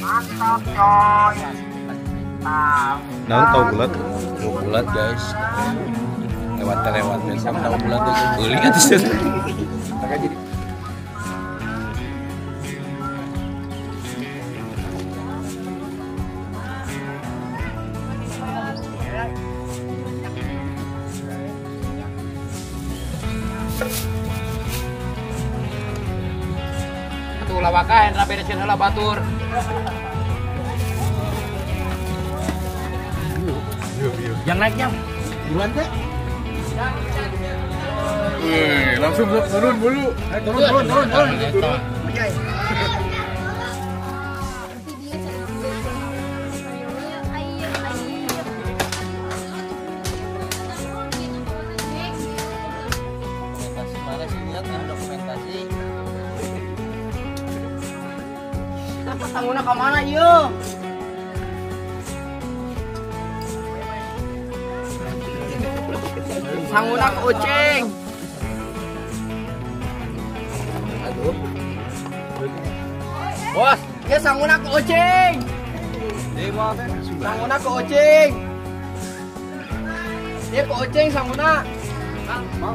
Mantap coy. Nang tahu bulat, bulat guys. Lewat besok tahu bulat itu beli atas itu. Jadi lawakan rapi recen heula batur. Yang naiknya bulan teh. wih, langsung turun dulu. Turun. Sangguna ke mana ieu? Sangguna ke Ucing. Aduh. Bos, ya sangguna ke Ucing. Sangguna ke Ucing. Dia ke Ucing sangguna. Mau.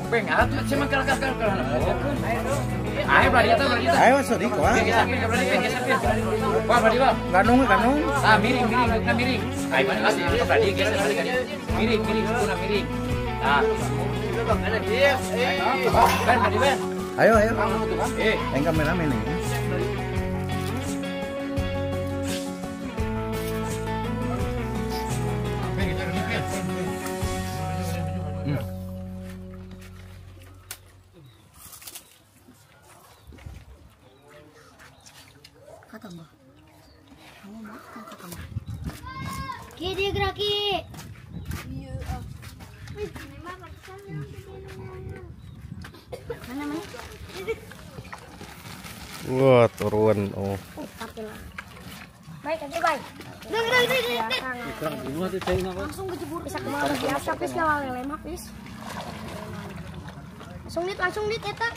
Beng, atuh cuma kal. Ayo berarti itu. Ayo sedih kok. Geser. Wah, berarti Bang. Ganung. Ah, miring. Ayo mana kasih berarti geser berarti. Miring, guna miring. Nah. Ben, berarti Ben. Ayo. Eh, Yang kameramen nih. Kata mbak, kamu makan kata mbak. Ki dia geraki. Mana? Wah, turun. Oh. Baik, nanti baik. Langsung kejebur. Bisa kemana biasa, pis lah lele mah pis. Langsung dit eta.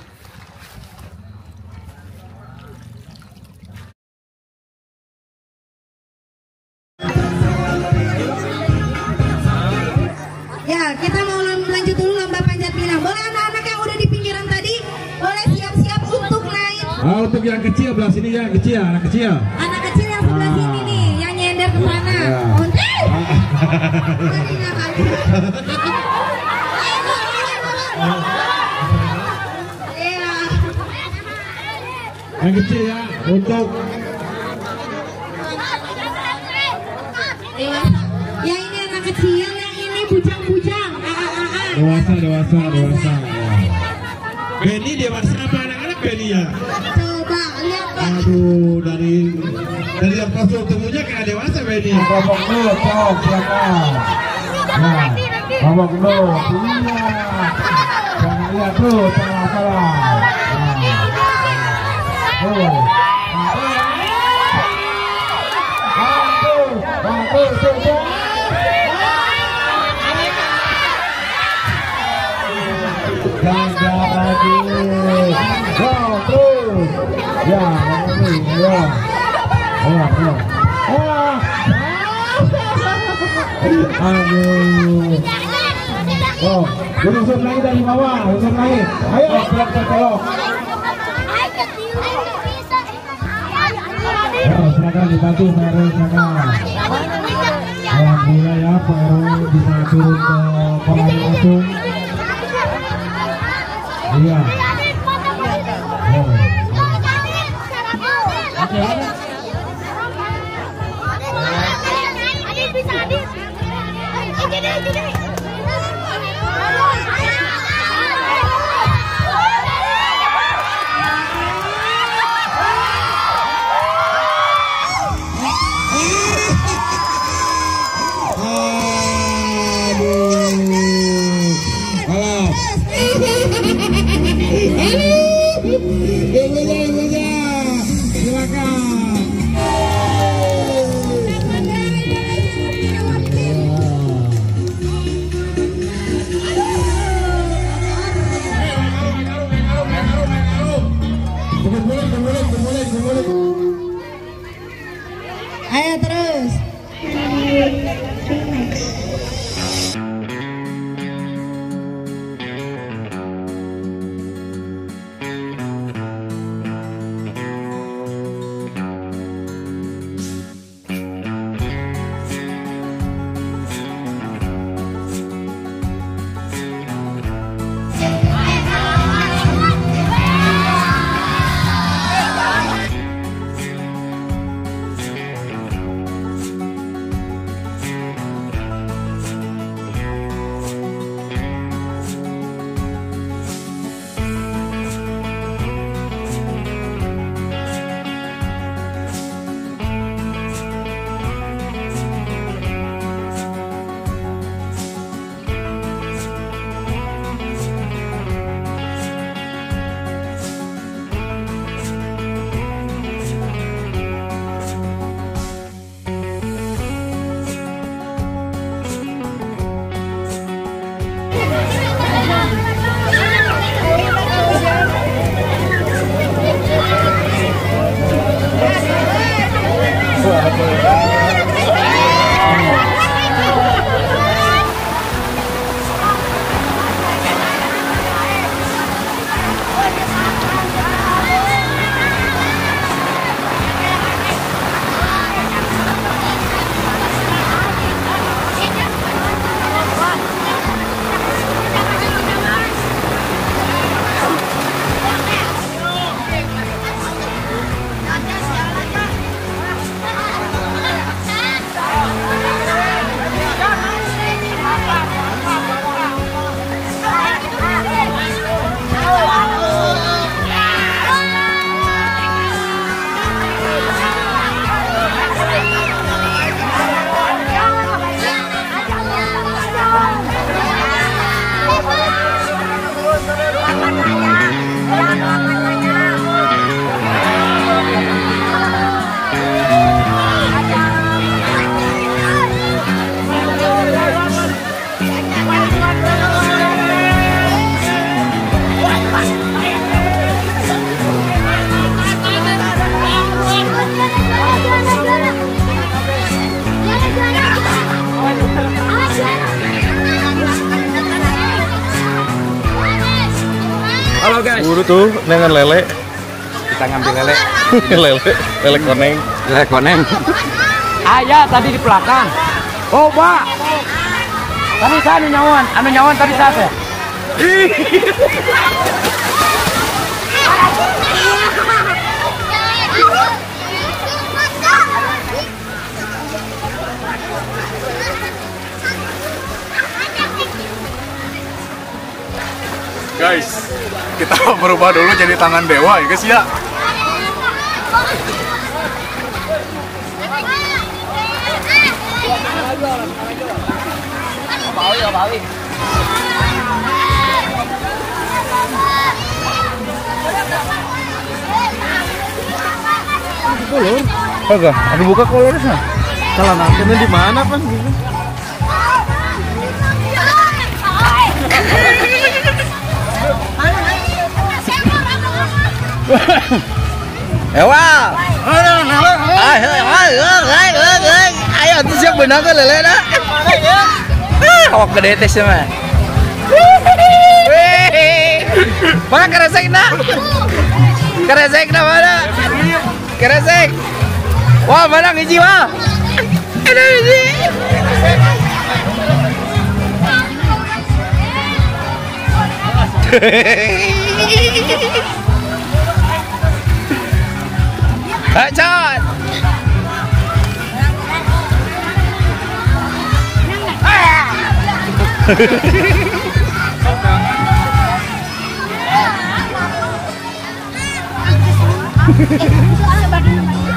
Ya, kita mau lanjut dulu lomba panjat pinang. Boleh anak-anak yang udah di pinggiran tadi, boleh siap-siap untuk naik. Oh, untuk yang kecil belah sini ya, anak kecil. Anak kecil yang sebelah sini nih, yang nyender kemana? Ya. Yang kecil ya, untuk yang ini anak kecil, yang ini bujang-bujang. dewasa. Ya. Benny dewasa apa anak-anak Benny ya? Coba lihat Pak. Aduh, dari postur tubuhnya kayak dewasa Benny. Babak dulu, cok, silakan. Nah, babak dulu, iya. Jangan lihat tuh, salah. Jangan lagi. Go terus. Ya, ya. Aduh. Oh, usut lagi dari bawah, usut lagi. Ayo, pelok. Silakan dibantu Pak RW, silakan. Alhamdulillah ya Pak RW bisa turun ke kolam langsung. Iya. Oke, ada. next. Halo guys. Buru tuh dengan lele. Kita ngambil lele. lele koneng. Lele koneng. Ayah tadi di belakang. Oh, Pak. Tadi saya anu nyawan tadi saya. Guys, kita berubah dulu jadi tangan dewa ya guys ya. Kolor? Agak, ada buka kolornya. Salah nangkepnya di mana kan? Ewa. Ayo tuh siap benang ke lele dah. Awak gede tes mah. Mana keresek nak? Keresek nak mana? Keresek. Wah, mana hiji wah? Ada hiji. Hacot.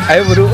Ayo buru.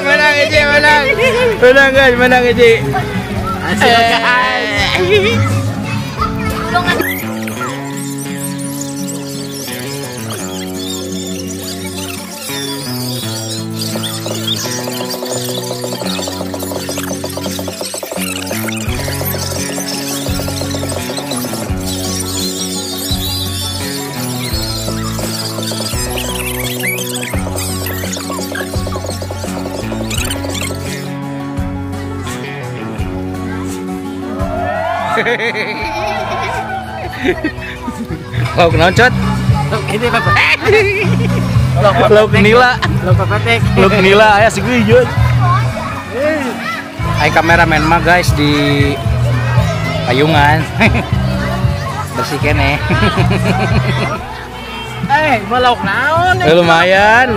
Menang Eci, menang. Menang guys, menang Eci. Lauk nocot. Ini apa? Lauk nila. Lauk pepetek. Lauk nila aya segeuyeun. Ai kameramen mah guys di payungan. Bersih kene. Lauk naon? Lumayan.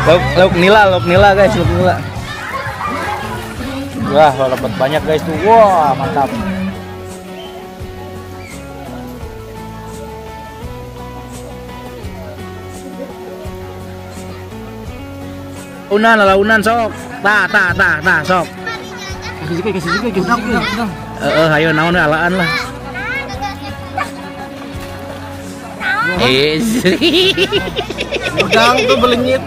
Lauk nila guys, lauk nila. Wah, dapat banyak guys tuh. Wah, mantap. Launan sok. Tah sok. Kasih juga. Ayo naon alaan lah. Udang tuh belenyit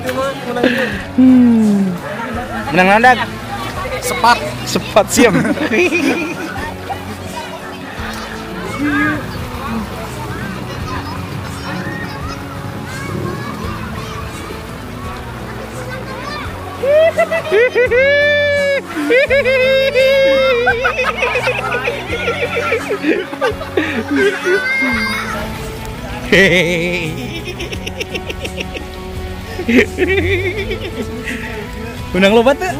Menang landak. Sepat siam. Unang lobat tuh.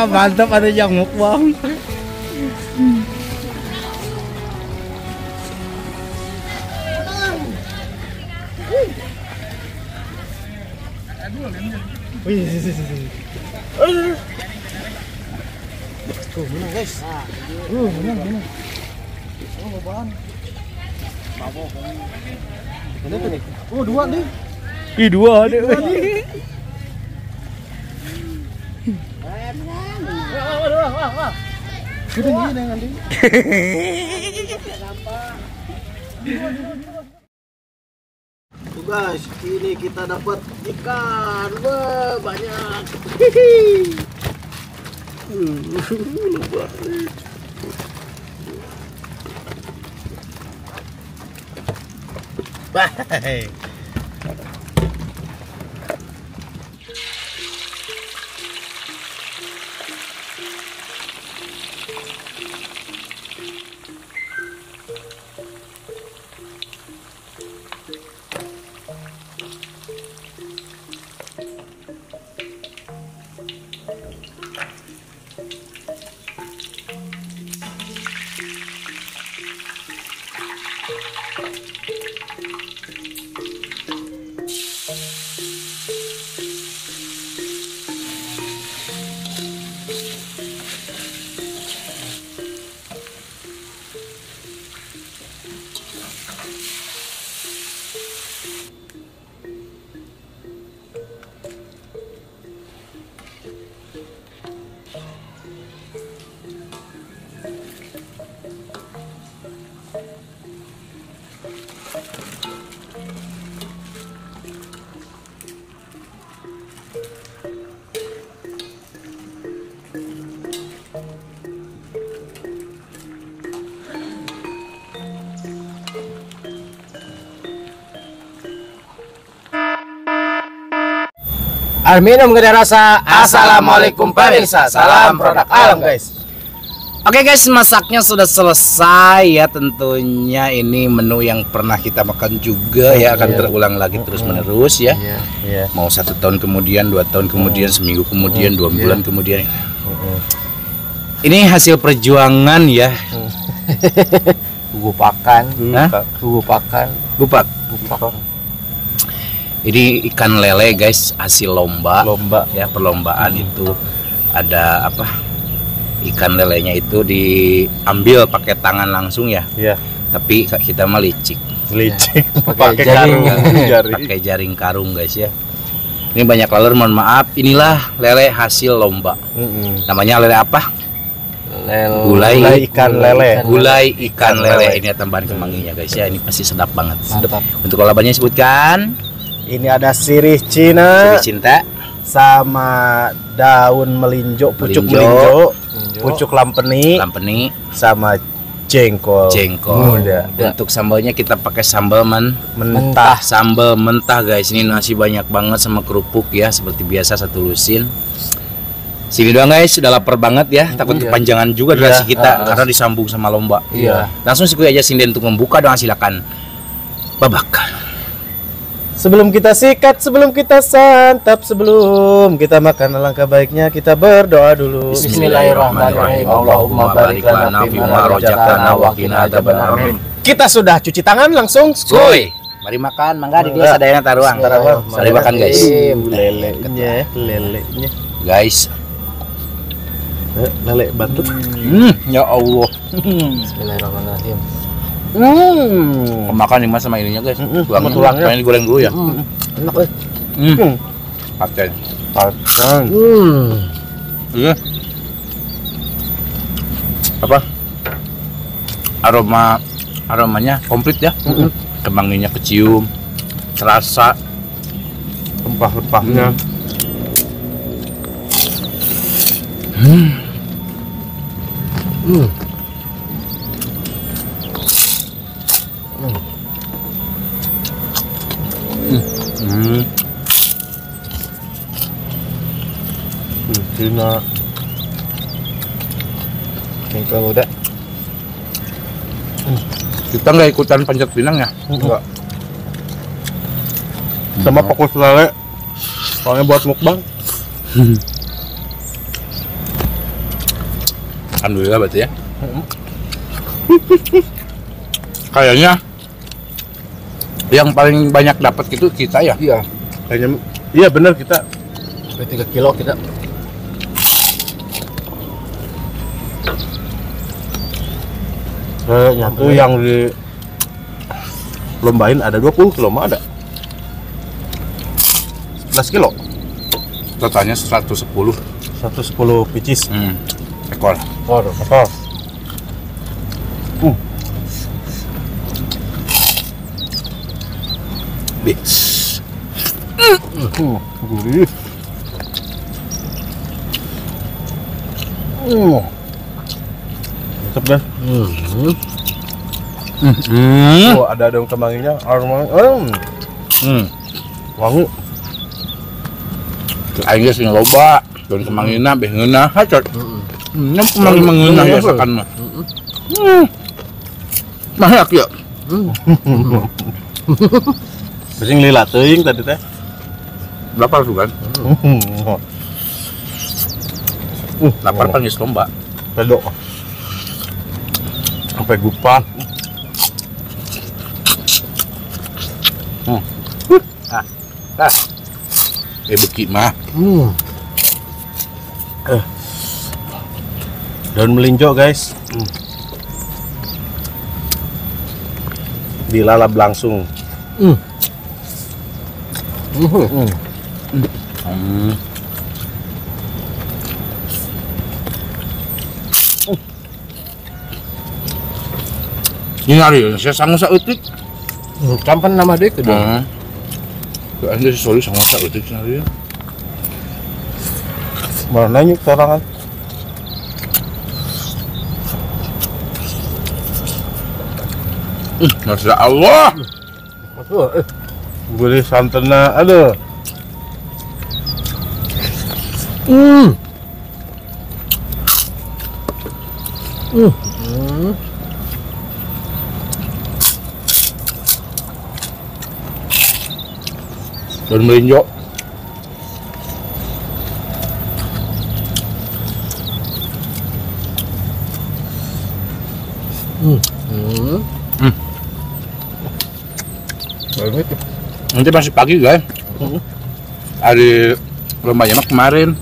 Mantap ada yang mukbang. Menang guys. Menang. Oh, apaan? Mabok. Ini tuh nih. Oh, 2 nih. Ih, 2 deh. Wah. Kita gini nanti. Tuh guys, ini kita dapat ikan. Wah, banyak. Bye. Minum gede rasa. Assalamualaikum pemirsa. Salam produk alam guys. Oke guys, masaknya sudah selesai ya. Tentunya ini menu yang pernah kita makan juga ya, akan terulang lagi terus menerus ya. Mau 1 tahun kemudian, 2 tahun kemudian, seminggu kemudian, 2 bulan kemudian. Ini hasil perjuangan ya. Gupakan. Gupak. Ini ikan lele guys, hasil lomba ya, perlombaan itu ada apa? Ikan lelenya itu diambil pakai tangan langsung ya. Iya. Tapi kita mah licik. Pakai jaring karung guys ya. Ini banyak laler, mohon maaf. Inilah lele hasil lomba. Namanya lele apa? Gulai ikan lele. Ini tambahan kemanginya guys ya. Ini pasti sedap banget. Untuk lalabannya sebutkan. Ini ada sirih Cina. Sirih cinta. Sama daun melinjo, pucuk melinjo, pucuk lampeni, sama jengkol. Untuk sambalnya kita pakai sambal mentah. Sambal mentah guys. Ini nasi banyak banget sama kerupuk ya, seperti biasa 1 lusin. Sini doang guys, sudah lapar banget ya. Takut kepanjangan juga durasi kita karena disambung sama lomba. Langsung sikui aja Sinden untuk membuka dong, silakan. Babak. Sebelum kita sikat, sebelum kita santap, sebelum kita makan, alangkah baiknya kita berdoa dulu. Bismillahirrahmanirrahim. Allahumma barik lana fima razaqtana wa qina adzabannar. Kita sudah cuci tangan, langsung skuy. Mari makan, mangga di dia sadayana taruang. Mari makan guys. Lelenya. Guys. Lele bantut. Ya Allah. Bismillahirrahmanirrahim. Makan nih mas sama ininya guys. Tulangnya pengen digoreng dulu ya. Enak Paten. Iya. Apa? Aromanya komplit ya. Kemanginya kecium, terasa rempah-rempahnya. Cina jengkol muda. Kita nggak ikutan panjat pinang ya? Enggak. Sama fokus lele. Soalnya buat mukbang. Alhamdulillah berarti ya. Kayaknya yang paling banyak dapat itu kita ya. Iya. Kayaknya iya benar, kita 3 kilo kita. Itu yang di lombain ada 20 kilo mah ada. 11 kilo. Totalnya 110. 110 picis. Ekor. Gurih. Mantap deh. Oh, ada daun kemanginya, aroma. Wangi. Aing geus loba, daun kemangina beh ngeunah hacot. Nya kemangi mengeunah ya sakan mah. Mahak ya. Besing lila teuing tadi teh. Lapar tuh kan? Lapar pan geus lomba. Pedok. Sampai gupan. Beki mah. Daun melinjo guys. Dilalap langsung. Ini hari saya sanggup sautik. Kapan nama dia kedua? Anda sorry sanggup sautik hari ya. Mana nanya sekarang? Masya Allah. Boleh santannya ada. Daun melinjo. Nanti masih pagi guys. Hari lombanya mah kemarin.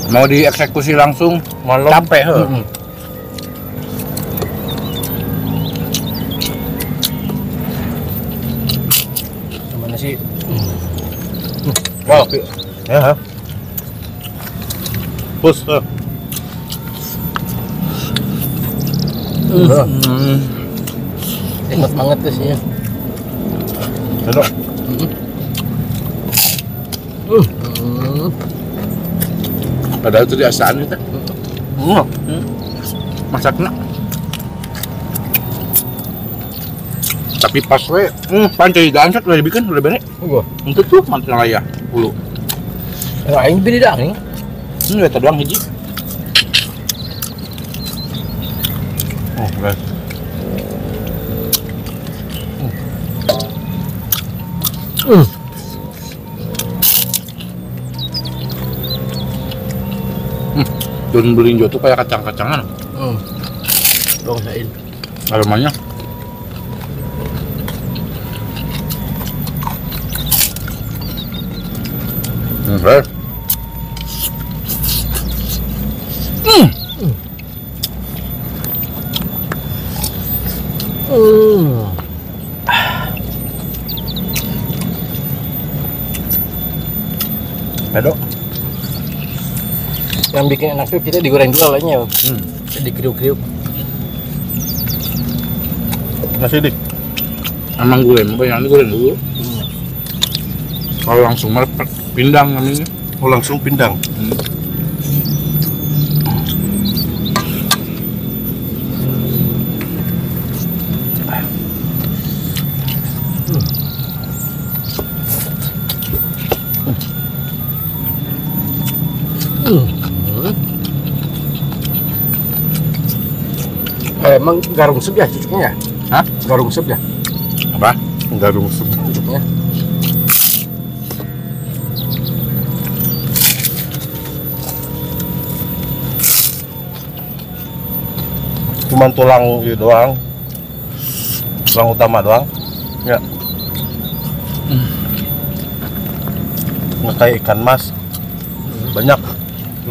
Mau dieksekusi langsung malam. Capek Gimana sih? Wow. Ya. Pus. Enak banget tuh sih ya. Enak. Padahal itu biasaan kita. Masaknya. Tapi pas we, pancai dansat udah dibikin udah beres. Untuk tuh mantan ayah ulu. Aing bini dah nih. Eta doang hiji. Oh, guys. Daun melinjo tuh kayak kacang-kacangan. Dong sain. Aromanya. Okay. Pedo. Yang bikin enak tuh kita digoreng dulu lainnya. Dikriuk-kriuk. Nasi dik. Emang goreng, yang ini goreng dulu. Kalau langsung melepet pindang namanya. Oh langsung pindang. Emang garung sep ya cucuknya ya? Hah? Garung sep ya? Apa? Garung sep cucuknya. Cuman tulang gitu doang. Tulang utama doang. Ya. Nggak kayak ikan mas. Banyak.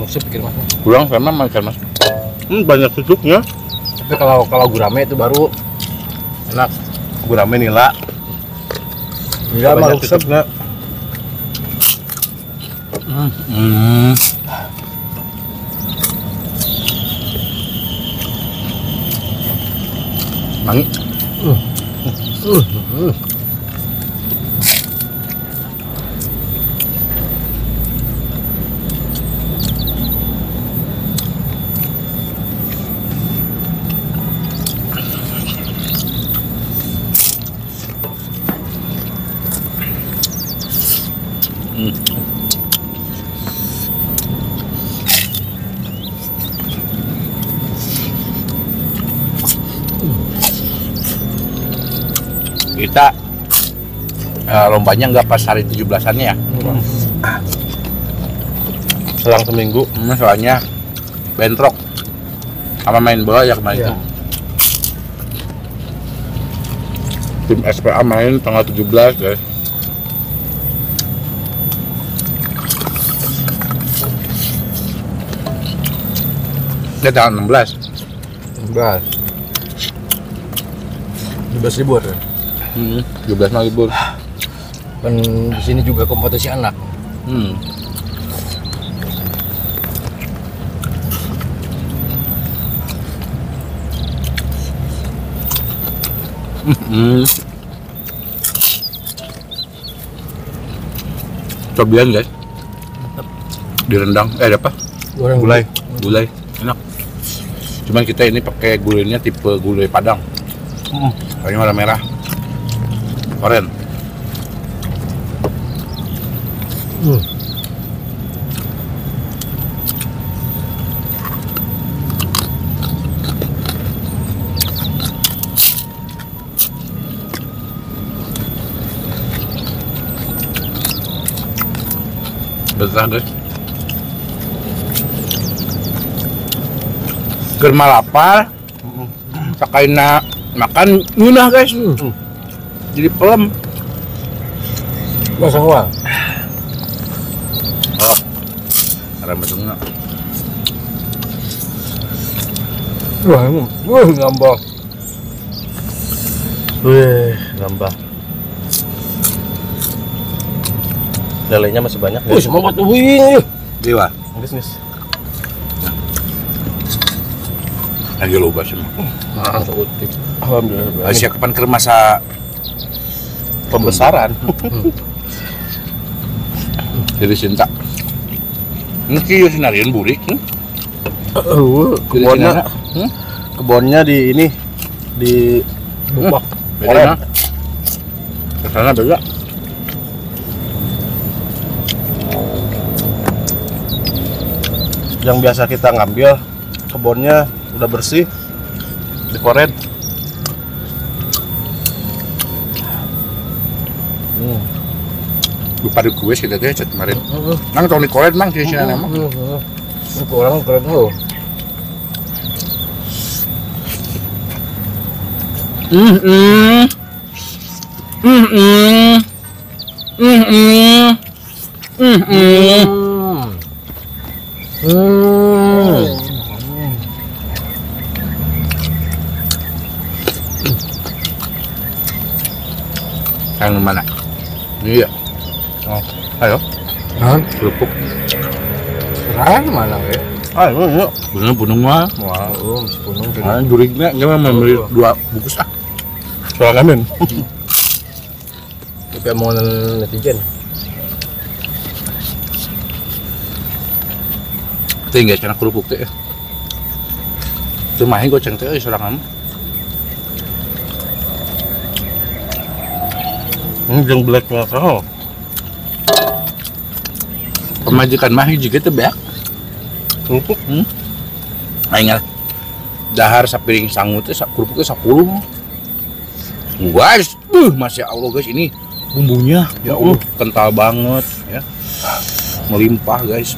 Sep ikan mas. Kurang sama ikan mas. Banyak cucuknya. Tapi kalau gurame itu baru enak. Gurame nila. Nila baru sebna. Mangi. Kita lombanya nggak pas hari 17-annya ya. Selang seminggu. Soalnya bentrok sama main bola ya kemarin. Iya. Tim SPA main tanggal 17 guys. Dia tanggal 16. 17 libur. 17 mah libur. Dan di sini juga kompetisi anak. Cobian guys. Direndang, apa? Gulai. Gulai, enak. Cuman kita ini pakai gulainya tipe gulai Padang. Kayaknya warna merah. Oren. Betah guys. Germa lapar. Sakaina makan ngunah guys. Jadi pelem. Masang wah. Oh. Arang besengna. Wah, ngambang. Ngambang. Lelenya masih banyak. Semua batu wing. Dewa. Bisnis. Lagi loba semua. Alhamdulillah. Asia kapan ke masa Pembesaran. jadi cinta. Ini kieu sinarian burik. Kebunnya di ini di Tupak. Beda. Kesana beda. Yang biasa kita ngambil kebunnya udah bersih, dikoret. Lupa di kue sih tadi cat kemarin. Nang tahun di koret mang sih sih nama. Orang keren loh. Yang mana? Iya. Oh, ayo. Kerupuk. Serang mana ya? Ayo, yuk. Bunung mah. Wah, sepunung. Jurignya gimana membeli 2 bungkus ah. Soal amin. Tapi mau netizen. Tinggal cina kerupuk teh. Tuh main goceng teh sorangan. Yang black nggak Pemajikan mah juga tuh beak. kerupuk. Ingat dahar sapiring sangu teh kerupuknya 10. Guys, Masya Allah guys, ini bumbunya ya Allah kental banget ya. Melimpah guys.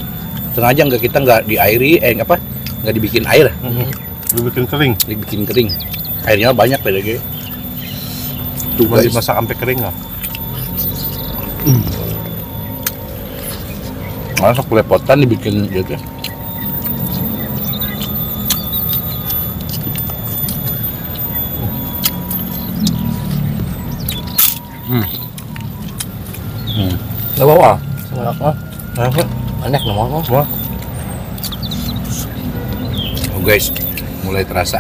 Sengaja kita nggak diairi, nggak dibikin air. Dibikin kering. Dibikin kering. Airnya banyak lagi. Tuh Cuma guys. dimasak sampai kering nggak? Masak pelepotan dibikin gitu. Nggak bawa? Nggak. Aneh nomor semua. Oh guys, mulai terasa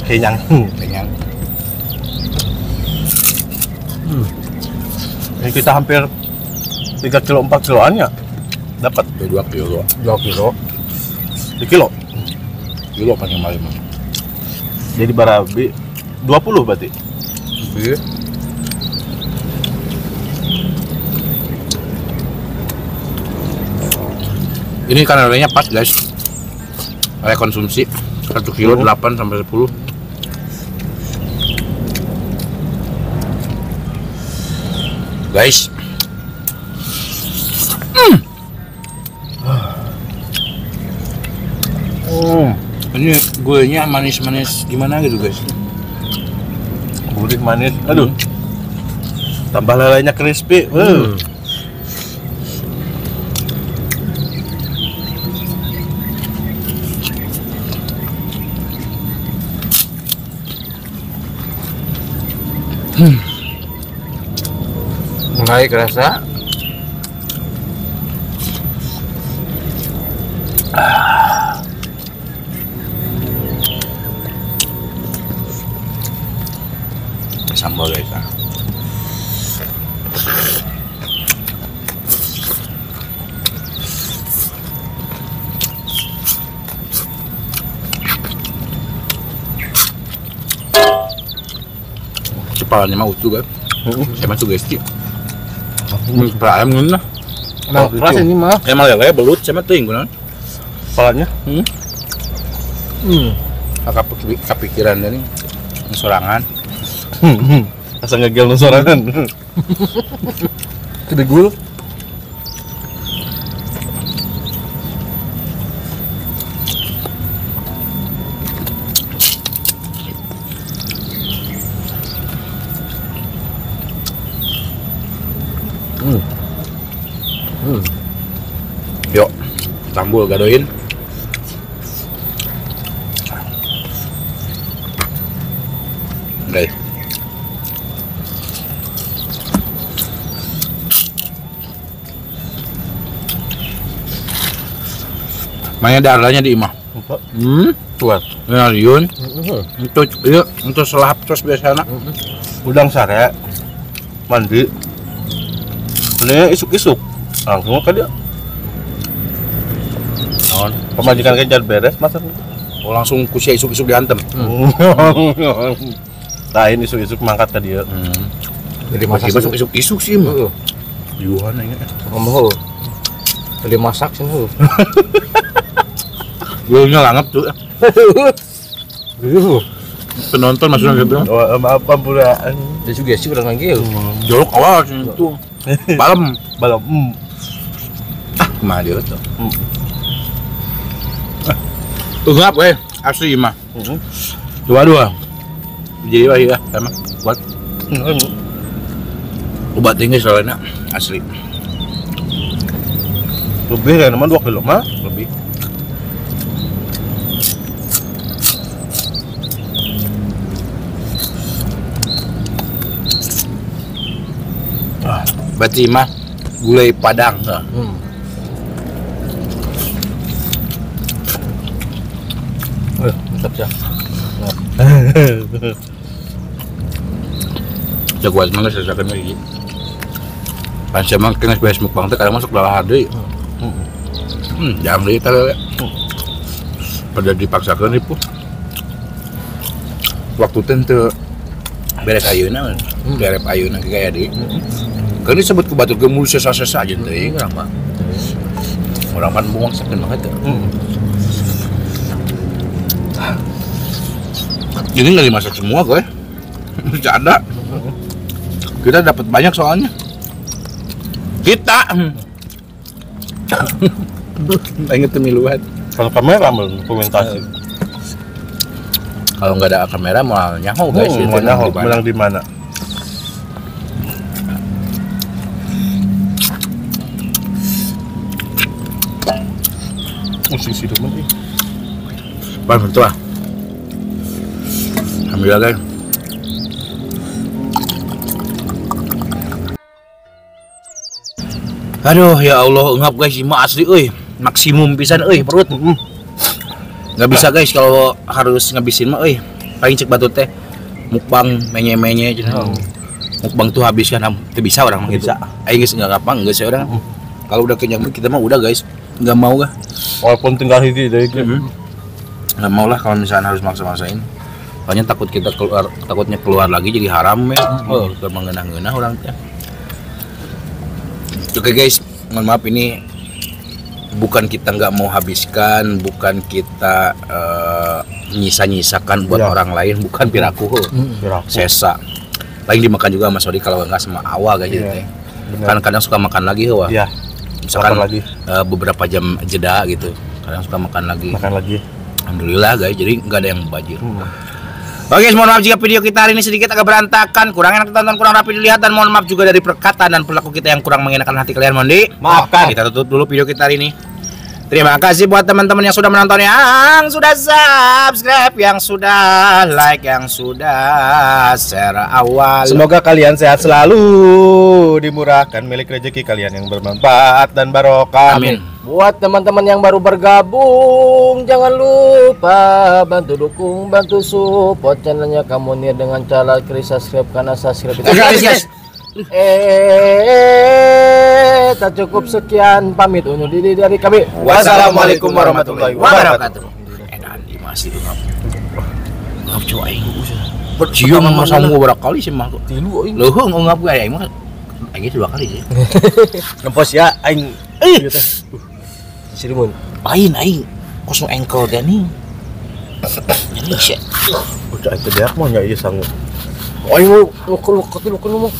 Kenyang. kenyang. Ini kita hampir 3 kilo 4 kiloan ya. Dapat 2 kilo. 2 kilo. 1 kilo. Kilo paling malam. Jadi barabi 20 berarti. Iya. Ini kalorinya pas guys. Kayak konsumsi 1 kilo 8 sampai 10. Guys. Ini gulanya manis-manis gimana gitu guys. Gurih manis. Aduh. Tambah lelenya crispy. Mulai kerasa. Sambal guys. Kepalanya mah utuh kan. Saya masuk guys sih. Kepala ayam guna. Emang keras ini mah. Emang lele belut sama ting kunaon? Kepalanya. Kakak kepikiran ini sorangan. Asa ngegel nu sorangan. Kedegul. Yuk, tambul gadoin. Oke. Mana darahnya di imah? Kuat. Ya, Yun. Untuk selap terus biasanya. Udang sare. Mandi. Ini isuk-isuk. Langsung ke dia. Naon? Pemajikan kejar beres masak. Oh, langsung kusia isuk-isuk diantem. Lain isuk-isuk mangkat ke dia. Jadi masuk isuk-isuk sih mah. Yuhan ini. Ngomong jadi masak sih lu. Gulnya langap tuh. Penonton maksudnya gitu. Apa pula? Dia juga sih udah nganggil. Jorok awal itu. Balem. Kemana dia tuh? Ngap weh, asli mah. Dua. Jadi wah ya, emang buat obat tinggi soalnya asli. Lebih kan, emang 2 kilo mah? Lebih. Berarti mah gulai Padang. Mantap ya. Jagoan mangga sesakan lagi. Pan sama kena beres mukbang teh kadang masuk dalam hade. Jangan deui teh lele. Pada dipaksakeun ieu. Waktu teh beres ayeuna, beres ayeuna kayak deui. Kan disebut ke batur gemul sesa-sesa aja teh urang mah. Urang pan buang sakeun banget teh. Ini nggak dimasak semua gue, bercanda. Kita dapat banyak soalnya. Kita. Ingat pemiluan. Kalau kamera dokumentasi. Kalau nggak ada kamera mau nyaho guys. Mau nyaho, menang di mana? Musisi dulu nih. Bang, betul lah. Alhamdulillah guys. Aduh ya Allah, ngap guys, ima asli euy. Maksimum pisan euy perut. Nggak bisa guys kalau harus ngabisin mah euy. Paling cek batu teh mukbang menye-menye cenah. Mukbang tuh habis kan teu bisa orang mah gitu. Aing geus enggak gampang, geus orang. Kalau udah kenyang kita mah udah guys. Enggak mau gah. Walaupun tinggal hiji deui nggak mau lah kalau misalnya harus maksa-maksain. Soalnya takutnya keluar lagi jadi haram ya. Udah mengenah-ngenah orang teh. Oke guys, mohon maaf ini bukan kita nggak mau habiskan, bukan kita nyisa-nyisakan buat orang lain, bukan piraku. Sesa. Paling dimakan juga sama Sodi kalau nggak sama Awa guys gitu. Kan kadang suka makan lagi Wah. Iya. Misalkan lagi beberapa jam jeda gitu. Kadang suka makan lagi. Alhamdulillah guys, jadi nggak ada yang mubazir. Oke, mohon maaf jika video kita hari ini sedikit agak berantakan, kurang enak ditonton, kurang rapi dilihat, dan mohon maaf juga dari perkataan dan perilaku kita yang kurang mengenakan hati kalian, mohon dimaafkan. Kita tutup dulu video kita hari ini. Terima kasih buat teman-teman yang sudah menonton, yang sudah subscribe, yang sudah like, yang sudah share awal. Semoga kalian sehat selalu, dimurahkan milik rezeki kalian yang bermanfaat dan barokah. Amin. Buat teman-teman yang baru bergabung, jangan lupa bantu dukung, bantu support channelnya Kamunir dengan cara klik subscribe, karena subscribe itu gratis guys. Tak cukup, sekian, pamit undur diri dari kami. Wassalamualaikum warahmatullahi wabarakatuh. Edan masih ngap cuy. Bercium masa mau berapa kali sih mah? Tilu. Loh ngap gue aing mah. Aing 2 kali sih. Ngempos ya aing Sirimun. Lain aing. Kosong ankle gani. Ini shit. Udah itu dia mau nya ieu sangu. Oh, mau lu mau